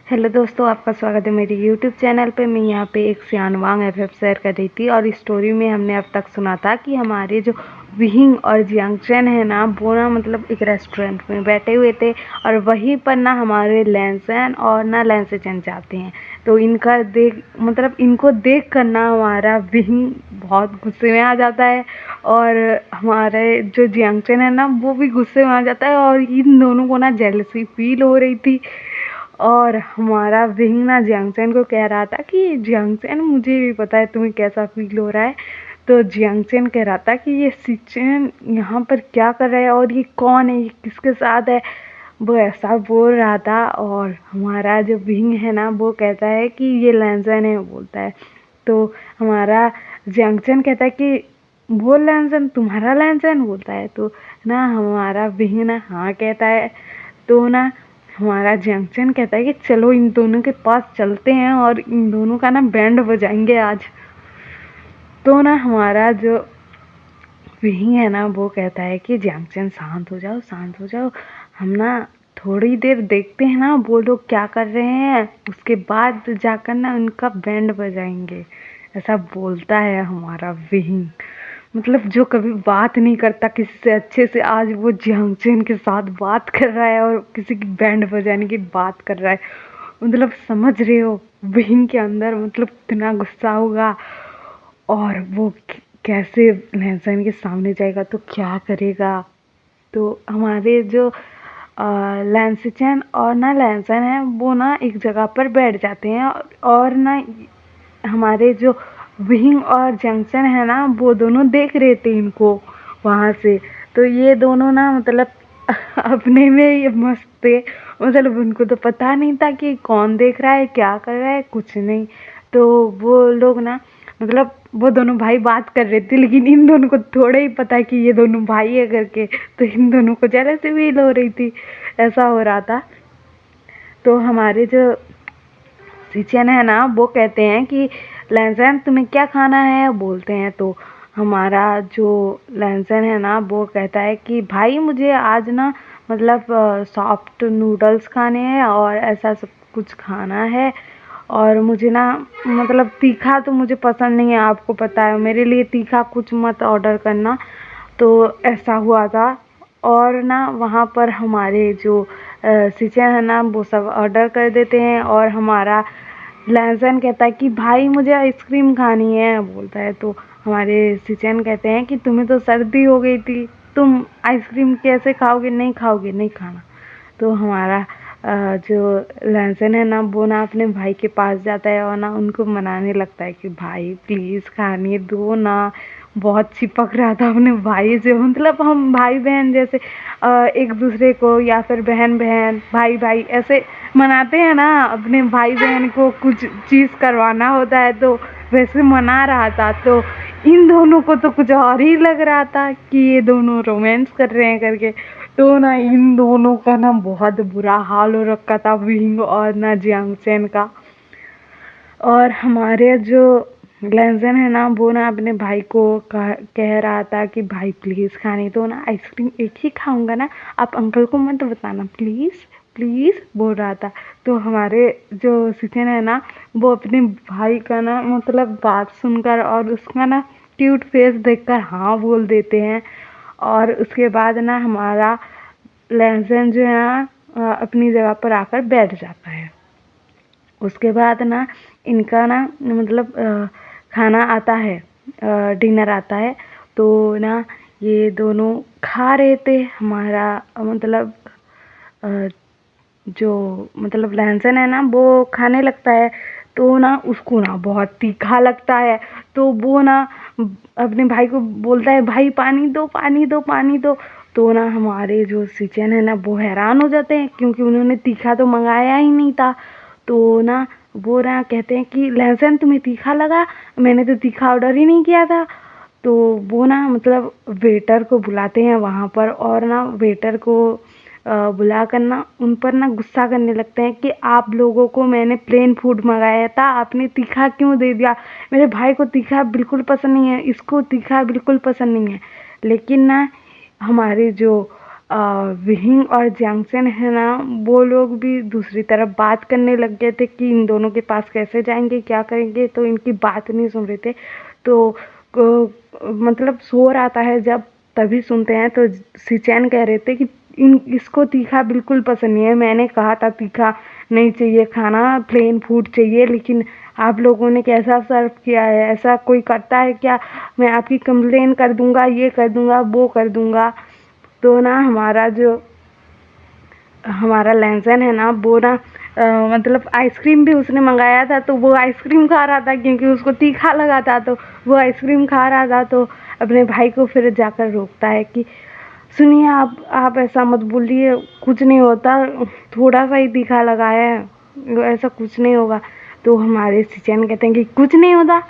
Hello दोस्तों, आपका स्वागत है मेरे यूट्यूब चैनल पे। मैं यहाँ पे एक सियानवांग एफएफ शेयर कर रही थी और इस स्टोरी में हमने अब तक सुना था कि हमारे जो विहिंग और जियांगचैन है ना, वो ना मतलब एक रेस्टोरेंट में बैठे हुए थे और वहीं पर ना हमारे लैंसन और ना लैंसचैन जाते हैं। तो इनका इनको देख कर ना हमारा विहिंग बहुत गुस्से में आ जाता है और हमारे जो जियांगचैन है ना, वो भी गुस्से में आ जाता है और इन दोनों को ना जेलसी फील हो रही थी। और हमारा विंग ना जियांगचैन को कह रहा था कि जियांगचैन, मुझे भी पता है तुम्हें कैसा फील हो रहा है। तो जियांगचैन कह रहा था कि ये सिचुएन यहाँ पर क्या कर रहा है और ये कौन है, ये किसके साथ है, वो ऐसा बोल रहा था। और हमारा जो विंग है ना, वो कहता है कि ये लैंसन है, बोलता है। तो हमारा जियांगचैन कहता है कि वो लैंसन तुम्हारा लैंसन, बोलता है। तो ना हमारा विंग ना हाँ कहता है। तो ना हमारा जियांगचैन कहता है कि चलो इन दोनों के पास चलते हैं और इन दोनों का ना बैंड बजाएंगे आज। तो ना हमारा जो विंग है ना, वो कहता है कि जियांगचैन शांत हो जाओ, शांत हो जाओ, हम ना थोड़ी देर देखते हैं ना वो लोग क्या कर रहे हैं, उसके बाद जाकर ना उनका बैंड बजाएंगे, ऐसा बोलता है हमारा विंग। मतलब जो कभी बात नहीं करता किसी से अच्छे से, आज वो जियांगचैन के साथ बात कर रहा है और किसी की बैंड बजाने की बात कर रहा है। मतलब समझ रहे हो विंग के अंदर मतलब इतना गुस्सा होगा। और वो कैसे लहसन के सामने जाएगा तो क्या करेगा। तो हमारे जो लैंसचैन और ना लैंसन है, वो ना एक जगह पर बैठ जाते हैं और ना हमारे जो विंग और जंक्शन है ना, वो दोनों देख रहे थे इनको वहाँ से। तो ये दोनों ना मतलब अपने में ये मस्त थे। मतलब उनको तो पता नहीं था कि कौन देख रहा है, क्या कर रहा है, कुछ नहीं। तो वो लोग ना मतलब वो दोनों भाई बात कर रहे थे, लेकिन इन दोनों को थोड़ा ही पता कि ये दोनों भाई है करके। तो इन दोनों को जेलसी फील हो रही थी, ऐसा हो रहा था। तो हमारे जो सिचन है ना, वो कहते हैं कि लैंसन तुम्हें क्या खाना है, बोलते हैं। तो हमारा जो लैंसन है ना, वो कहता है कि भाई मुझे आज ना मतलब सॉफ्ट नूडल्स खाने हैं और ऐसा सब कुछ खाना है। और मुझे ना मतलब तीखा तो मुझे पसंद नहीं है, आपको पता है, मेरे लिए तीखा कुछ मत ऑर्डर करना। तो ऐसा हुआ था। और ना वहाँ पर हमारे जो सिचन है ना, वो सब ऑर्डर कर देते हैं और हमारा लहसन कहता है कि भाई मुझे आइसक्रीम खानी है, बोलता है। तो हमारे सिचन कहते हैं कि तुम्हें तो सर्दी हो गई थी, तुम आइसक्रीम कैसे खाओगे, नहीं खाओगे, नहीं खाना। तो हमारा जो लहसन है ना, वो ना अपने भाई के पास जाता है और ना उनको मनाने लगता है कि भाई प्लीज़ खाने दो ना। बहुत चिपक रहा था अपने भाई से, मतलब हम भाई बहन जैसे एक दूसरे को, या फिर बहन बहन भाई भाई ऐसे मनाते हैं ना, अपने भाई बहन को कुछ चीज़ करवाना होता है तो वैसे मना रहा था। तो इन दोनों को तो कुछ और ही लग रहा था कि ये दोनों रोमांस कर रहे हैं करके। तो ना इन दोनों का ना बहुत बुरा हाल हो रखा था, विंग और ना जियांगचैन का। और हमारे जो ग्लेंजन है ना, वो ना अपने भाई को कह रहा था कि भाई प्लीज़ खाने दो ना, आइसक्रीम एक ही खाऊंगा ना, आप अंकल को मत बताना प्लीज़, प्लीज़, बोल रहा था। तो हमारे जो सिचन है ना, वो अपने भाई का ना मतलब बात सुनकर और उसका ना क्यूट फेस देखकर हाँ बोल देते हैं। और उसके बाद ना हमारा लहसन जो है ना अपनी जगह पर आकर बैठ जाता है। उसके बाद ना इनका ना मतलब खाना आता है, डिनर आता है। तो ना ये दोनों खा रहे थे, हमारा मतलब अ, जो मतलब लहसन है ना, वो खाने लगता है। तो ना उसको ना बहुत तीखा लगता है। तो वो ना अपने भाई को बोलता है भाई पानी दो, पानी दो, पानी दो। तो ना हमारे जो सिचन है ना, वो हैरान हो जाते हैं क्योंकि उन्होंने तीखा तो मंगाया ही नहीं था। तो ना वो ना कहते हैं कि लहसन तुम्हें तीखा लगा, मैंने तो तीखा ऑर्डर ही नहीं किया था। तो वो ना मतलब वेटर को बुलाते हैं वहाँ पर और ना वेटर को बुला कर ना उन पर ना गुस्सा करने लगते हैं कि आप लोगों को मैंने प्लेन फूड मंगाया था, आपने तीखा क्यों दे दिया, मेरे भाई को तीखा बिल्कुल पसंद नहीं है, इसको तीखा बिल्कुल पसंद नहीं है। लेकिन ना हमारे जो विहिंग और जियांगचैन है ना, वो लोग भी दूसरी तरफ बात करने लग गए थे कि इन दोनों के पास कैसे जाएंगे, क्या करेंगे। तो इनकी बात नहीं सुन रहे थे। तो मतलब शोर आता है जब, तभी सुनते हैं। तो सिचैन कह रहे थे कि इसको तीखा बिल्कुल पसंद नहीं है, मैंने कहा था तीखा नहीं चाहिए खाना, प्लेन फूड चाहिए, लेकिन आप लोगों ने कैसा सर्व किया है, ऐसा कोई करता है क्या? मैं आपकी कंप्लेन कर दूंगा, ये कर दूंगा, वो कर दूंगा। तो ना हमारा लहसुन है ना, वो ना मतलब आइसक्रीम भी उसने मंगाया था, तो वो आइसक्रीम खा रहा था क्योंकि उसको तीखा लगा था। तो वो आइसक्रीम खा रहा था। तो अपने भाई को फिर जाकर रोकता है कि सुनिए, आप ऐसा मत बोलिए, कुछ नहीं होता, थोड़ा सा ही तीखा लगा है, ऐसा कुछ नहीं होगा। तो हमारे सिचैन कहते हैं कि कुछ नहीं होता,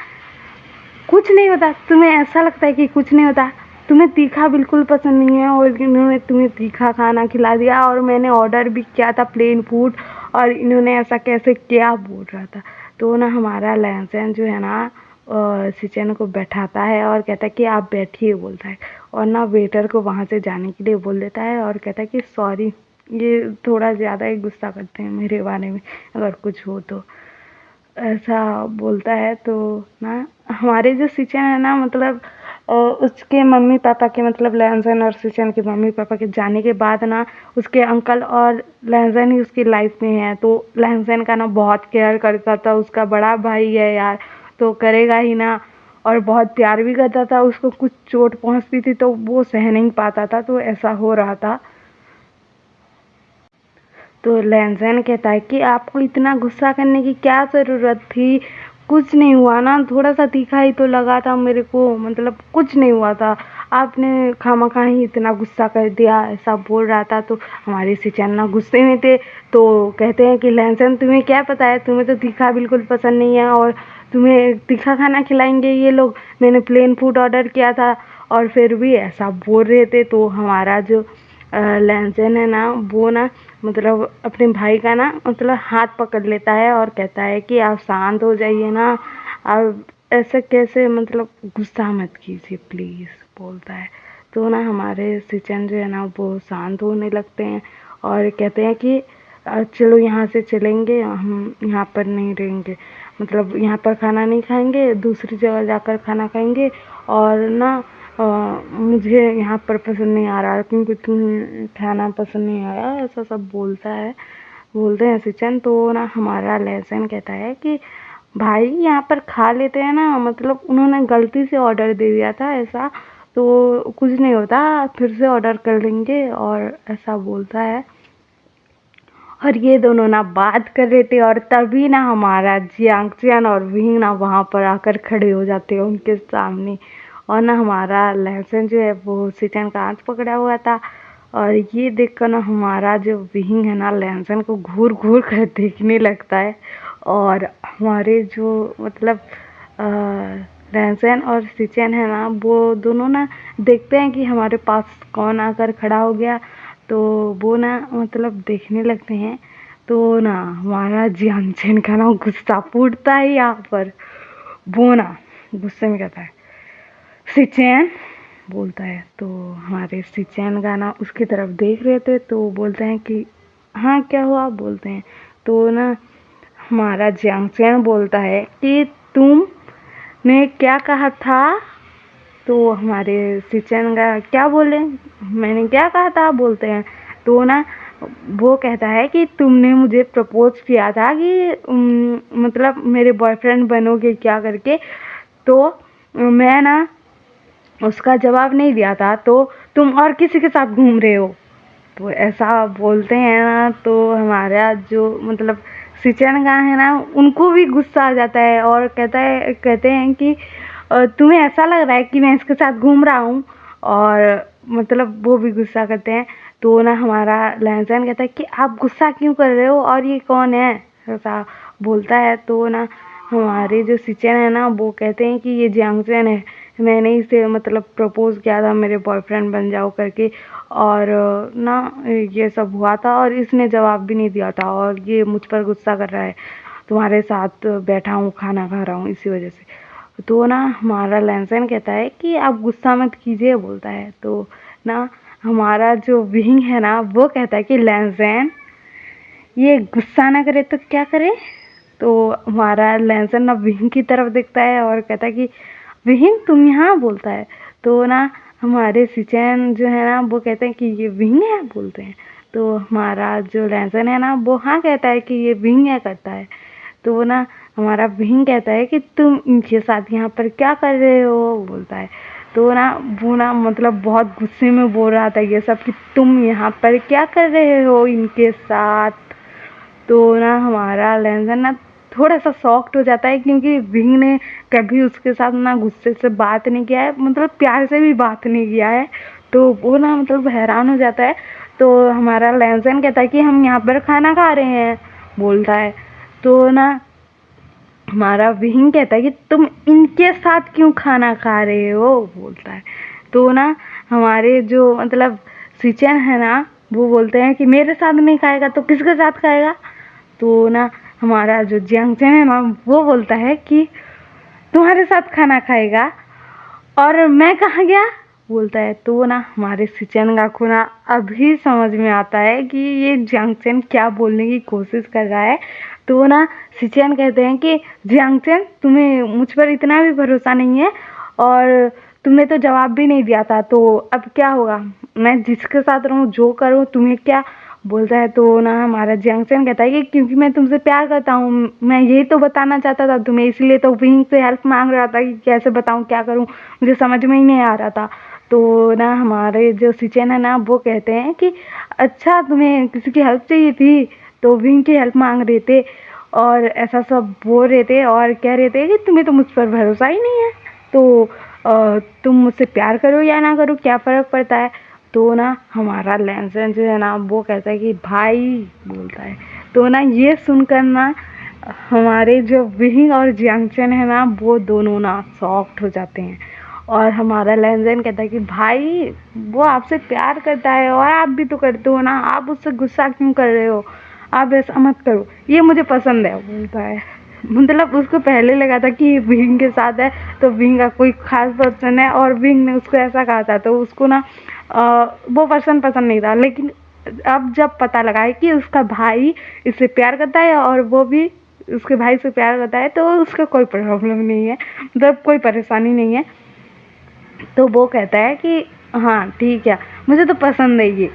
कुछ नहीं होता। तुम्हें ऐसा लगता है कि कुछ नहीं होता? तुम्हें तीखा बिल्कुल पसंद नहीं है और इन्होंने तुम्हें तीखा खाना खिला दिया, और मैंने ऑर्डर भी किया था प्लेन फूड, और इन्होंने ऐसा कैसे किया, बोल रहा था। तो ना हमारा लहसुन जो है ना सिचन को बैठाता है और कहता है कि आप बैठिए, बोलता है। और ना वेटर को वहाँ से जाने के लिए बोल देता है और कहता है कि सॉरी, ये थोड़ा ज़्यादा ही गुस्सा करते हैं मेरे बारे में, अगर कुछ हो तो, ऐसा बोलता है। तो ना हमारे जो सिचन है ना, मतलब उसके मम्मी पापा के, मतलब लहसुन और सिचन के मम्मी पापा के जाने के बाद ना, उसके अंकल और लहसुन ही उसकी लाइफ में है। तो लहसुन का ना बहुत केयर करता था, उसका बड़ा भाई है यार, तो करेगा ही ना। और बहुत प्यार भी करता था, उसको कुछ चोट पहुंचती थी तो वो सह नहीं पाता था, तो ऐसा हो रहा था। तो लहसुन कहता है कि आपको इतना गुस्सा करने की क्या ज़रूरत थी, कुछ नहीं हुआ ना, थोड़ा सा तीखा ही तो लगा था मेरे को, मतलब कुछ नहीं हुआ था, आपने खामखा ही इतना गुस्सा कर दिया, ऐसा बोल रहा था। तो हमारे सिचन ना गुस्से में थे। तो कहते हैं कि लहसुन, तुम्हें क्या पता है, तुम्हें तो तीखा बिल्कुल पसंद नहीं है, और तुम्हें तीखा खाना खिलाएंगे ये लोग, मैंने प्लेन फूड ऑर्डर किया था और फिर भी ऐसा बोल रहे थे। तो हमारा जो लहसुन है ना, वो ना मतलब अपने भाई का ना मतलब हाथ पकड़ लेता है और कहता है कि आप शांत हो जाइए ना, आप ऐसे कैसे, मतलब गुस्सा मत कीजिए प्लीज़, बोलता है। तो ना हमारे सिचन जो है ना, वो शांत होने लगते हैं और कहते हैं कि चलो यहाँ से चलेंगे, हम यहाँ पर नहीं रहेंगे, मतलब यहाँ पर खाना नहीं खाएंगे, दूसरी जगह जाकर खाना खाएंगे। और ना मुझे यहाँ पर पसंद नहीं आ रहा क्योंकि तुम्हें खाना पसंद नहीं आया, ऐसा सब बोलते हैं सिचन। तो ना हमारा लहसुन कहता है कि भाई यहाँ पर खा लेते हैं ना, मतलब उन्होंने गलती से ऑर्डर दे दिया था ऐसा, तो कुछ नहीं होता, फिर से ऑर्डर कर लेंगे, और ऐसा बोलता है। और ये दोनों ना बात कर रहे थे, और तभी ना हमारा जियांगचैन और विंग ना वहाँ पर आकर खड़े हो जाते हैं उनके सामने। और ना हमारा लहसुन जो है वो सिचन का हाथ पकड़ा हुआ था, और ये देखकर ना हमारा जो विंग है ना, लहसुन को घूर घूर कर देखने लगता है। और हमारे जो मतलब लहसुन और सिचन है ना, वो दोनों ना देखते हैं कि हमारे पास कौन आकर खड़ा हो गया। तो वो ना मतलब देखने लगते हैं। तो ना हमारा जियांगचैन का ना गुस्सा फूटता है यहाँ पर। वो ना गुस्से में कहता है सिचैन, बोलता है। तो हमारे सिचैन का ना उसकी तरफ देख रहे थे, तो बोलते हैं कि हाँ क्या हुआ, बोलते हैं। तो ना हमारा जियांगचैन बोलता है कि तुमने क्या कहा था? तो हमारे सिचन का क्या बोले, मैंने क्या कहा था, बोलते हैं। तो ना वो कहता है कि तुमने मुझे प्रपोज किया था कि मतलब मेरे बॉयफ्रेंड बनोगे क्या करके, तो मैं ना उसका जवाब नहीं दिया था, तो तुम और किसी के साथ घूम रहे हो, तो ऐसा बोलते हैं ना। तो हमारा जो मतलब सिचन का है ना, उनको भी गुस्सा आ जाता है और कहते हैं कि तुम्हें ऐसा लग रहा है कि मैं इसके साथ घूम रहा हूँ, और मतलब वो भी गुस्सा करते हैं। तो ना हमारा लहसुन कहता है कि आप गुस्सा क्यों कर रहे हो, और ये कौन है, ऐसा बोलता है। तो ना हमारे जो सिचन है ना, वो कहते हैं कि ये जियांगचैन है, मैंने इसे मतलब प्रपोज किया था मेरे बॉयफ्रेंड बन जाओ करके, और ना ये सब हुआ था, और इसने जवाब भी नहीं दिया था, और ये मुझ पर गुस्सा कर रहा है, तुम्हारे साथ बैठा हूँ, खाना खा रहा हूँ इसी वजह से। तो ना हमारा लहसुन कहता है कि आप गुस्सा मत कीजिए, बोलता है। तो ना हमारा जो विंग है ना वो कहता है कि लैंसैन ये गुस्सा ना करे तो क्या करे। तो हमारा लैंसैन ना विंग की तरफ देखता है और कहता है कि विंग तुम यहाँ, बोलता है। तो ना हमारे सिचैन जो है ना वो कहते हैं कि ये विंग है, बोलते हैं। तो हमारा जो लैंसैन है ना वो हाँ कहता है कि ये विंग है, करता है। तो ना हमारा विंग कहता है कि तुम इनके साथ यहाँ पर क्या कर रहे हो, बोलता है। तो ना वो ना मतलब बहुत गुस्से में बोल रहा था ये सब कि तुम यहाँ पर क्या कर रहे हो इनके साथ। तो ना हमारा लैंसैन ना थोड़ा सा शॉक्ड हो जाता है क्योंकि विंग ने कभी उसके साथ ना गुस्से से बात नहीं किया है, मतलब प्यार से भी बात नहीं किया है। तो वो ना मतलब हैरान हो जाता है। तो हमारा लैंसैन कहता है कि हम यहाँ पर खाना खा रहे हैं, बोलता है। तो ना हमारा विंग कहता है कि तुम इनके साथ क्यों खाना खा रहे हो, बोलता है। तो ना हमारे जो मतलब सिचन है ना वो बोलते हैं कि मेरे साथ नहीं खाएगा तो किसके साथ खाएगा। तो ना हमारा जो जियांगचैन है ना वो बोलता है कि तुम्हारे साथ खाना खाएगा और मैं कहाँ गया, बोलता है। तो ना हमारे सिचन का ना अभी समझ में आता है कि ये जियांगचैन क्या बोलने की कोशिश कर रहा है। तो ना सिचन कहते हैं कि जियांगचैन तुम्हें मुझ पर इतना भी भरोसा नहीं है और तुमने तो जवाब भी नहीं दिया था, तो अब क्या होगा, मैं जिसके साथ रहूँ जो करूँ तुम्हें क्या, बोलता है। तो ना हमारा जियांगचैन कहता है कि क्योंकि मैं तुमसे प्यार करता हूँ, मैं यही तो बताना चाहता था तुम्हें, इसलिए तो विंग से हेल्प मांग रहा था कि कैसे बताऊँ क्या करूँ, मुझे समझ में ही नहीं आ रहा था। तो ना हमारे जो सिचन है ना वो कहते हैं कि अच्छा तुम्हें किसी की हेल्प चाहिए थी, तो विंग की हेल्प मांग रहे थे और ऐसा सब बोल रहे थे और कह रहे थे कि तुम्हें तो मुझ पर भरोसा ही नहीं है, तो तुम मुझसे प्यार करो या ना करो क्या फ़र्क पड़ता है। तो ना हमारा लैंसैन जो है ना वो कहता है कि भाई, बोलता है। तो ना ये सुनकर ना हमारे जो विंग और जियांगचैन है ना वो दोनों ना शॉक्ड हो जाते हैं। और हमारा लैंसैन कहता है कि भाई वो आपसे प्यार करता है और आप भी तो करते हो ना, आप उससे गुस्सा क्यों कर रहे हो, आप ऐसा मत करो, ये मुझे पसंद है, बोलता है। मतलब उसको पहले लगा था कि विंग के साथ है तो विंग का कोई खास पर्सन है और विंग ने उसको ऐसा कहा था, तो उसको ना वो पर्सन पसंद नहीं था। लेकिन अब जब पता लगा है कि उसका भाई इससे प्यार करता है और वो भी उसके भाई से प्यार करता है, तो उसका कोई प्रॉब्लम नहीं है, मतलब कोई परेशानी नहीं है। तो वो कहता है कि हाँ ठीक है, मुझे तो पसंद है ये,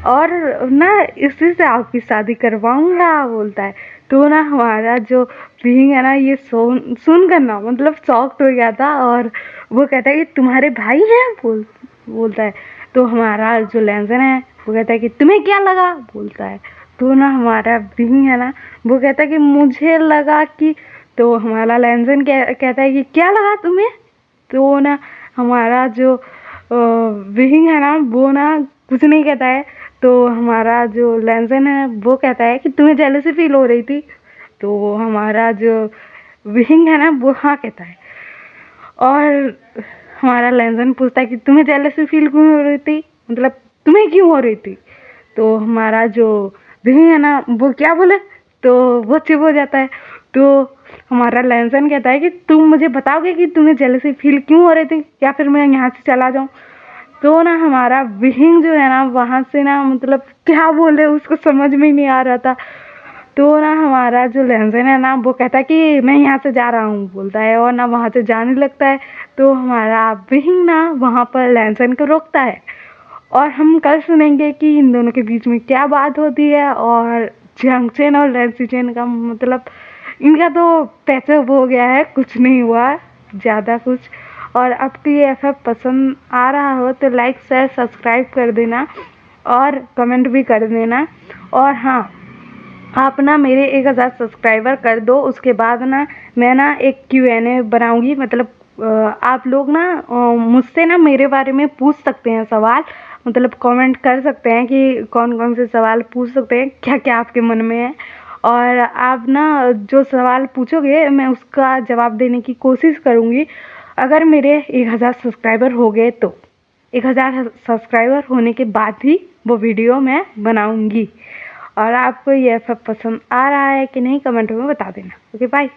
और ना इसी से आपकी शादी करवाऊंगा, बोलता है। तो ना हमारा जो विंग है ना ये सुन कर ना मतलब शॉक्ड हो गया था और वो कहता है कि तुम्हारे भाई हैं, बोलता है। तो हमारा जो लैंसैन है वो कहता है कि तुम्हें क्या लगा, बोलता है। तो ना हमारा विंग है ना वो कहता है कि मुझे लगा कि, तो हमारा लैंसैन कहता है कि क्या लगा तुम्हें। तो ना हमारा जो विंग है ना वो ना कुछ नहीं कहता है। तो हमारा जो लैंसैन है वो कहता है कि तुम्हें जेलसी फील हो रही थी। तो हमारा जो विंग है ना वो हाँ कहता है। और हमारा लैंसैन पूछता है कि तुम्हें जेलसी फील क्यों हो रही थी, मतलब तुम्हें क्यों हो रही थी। तो हमारा जो विंग है ना वो क्या बोले, तो वो चुप हो जाता है। तो हमारा लैंसैन कहता है कि तुम मुझे बताओगे कि तुम्हें जेलसी फील क्यों हो रही थी या फिर मैं यहाँ से चला जाऊँ। तो ना हमारा विंग जो है ना वहाँ से ना मतलब क्या बोले उसको समझ में ही नहीं आ रहा था। तो ना हमारा जो लैंसैन है ना वो कहता है कि मैं यहाँ से जा रहा हूँ, बोलता है, और ना वहाँ से जाने लगता है। तो हमारा विंग ना वहाँ पर लैंसैन को रोकता है और हम कल सुनेंगे कि इन दोनों के बीच में क्या बात होती है और जियांगचैन और लैंसीचैन का मतलब इनका तो पैचअप हो गया है, कुछ नहीं हुआ ज़्यादा कुछ। और आपको ये एफएफ पसंद आ रहा हो तो लाइक शेयर सब्सक्राइब कर देना और कमेंट भी कर देना। और हाँ, आप ना मेरे 1000 सब्सक्राइबर कर दो, उसके बाद ना मैं ना एक Q&A बनाऊंगी, मतलब आप लोग ना मुझसे ना मेरे बारे में पूछ सकते हैं सवाल, मतलब कमेंट कर सकते हैं कि कौन कौन से सवाल पूछ सकते हैं, क्या क्या आपके मन में है। और आप ना जो सवाल पूछोगे मैं उसका जवाब देने की कोशिश करूँगी। अगर मेरे 1000 सब्सक्राइबर हो गए तो 1000 सब्सक्राइबर होने के बाद ही वो वीडियो मैं बनाऊंगी। और आपको ये सब पसंद आ रहा है कि नहीं कमेंट में बता देना। Okay bye.